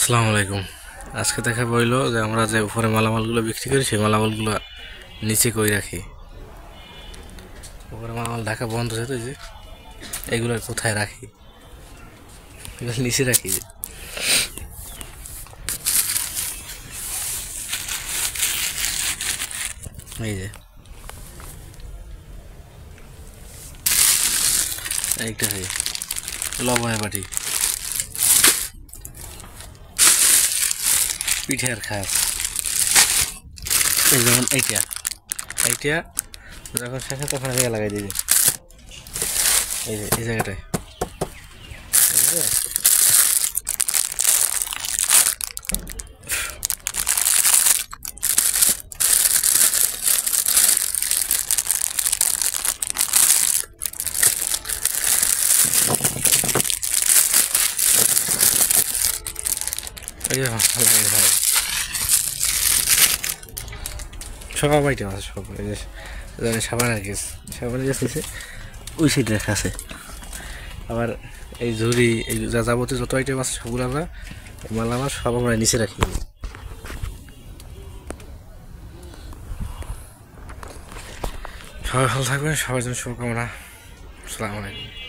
আসসালামু আলাইকুম। আজকে দেখা বললো যে আমরা যে উপরে মালামালগুলো বিক্রি করি সেই মালামালগুলো নিচে কই রাখি। উপরে মালামাল ঢাকা বন্ধ যেত যে এগুলো কোথায় রাখি, এগুলো নিচে রাখি। যে এই যে একটা লবণের বাটি, পিঠের খাস, এই যেমন এইটা এইটা যখন শেষে তখন আমি লাগাই দিই। এই যে এই জায়গাটায় এই যে সব আইটেম আছে, সব এই যে সাবানের গ্যাস, সাবানের গ্যাস নিচে ওই সাইডে রাখা আছে। আবার এই ঝুড়ি, এই যা যাবতীয় যত আইটেম আছে সবগুলো আমরা মালামাল সব আমরা নিচে রাখি। সবাই ভালো থাকবেন, সবার জন্য শুভকামনা। আসসালামু আলাইকুম।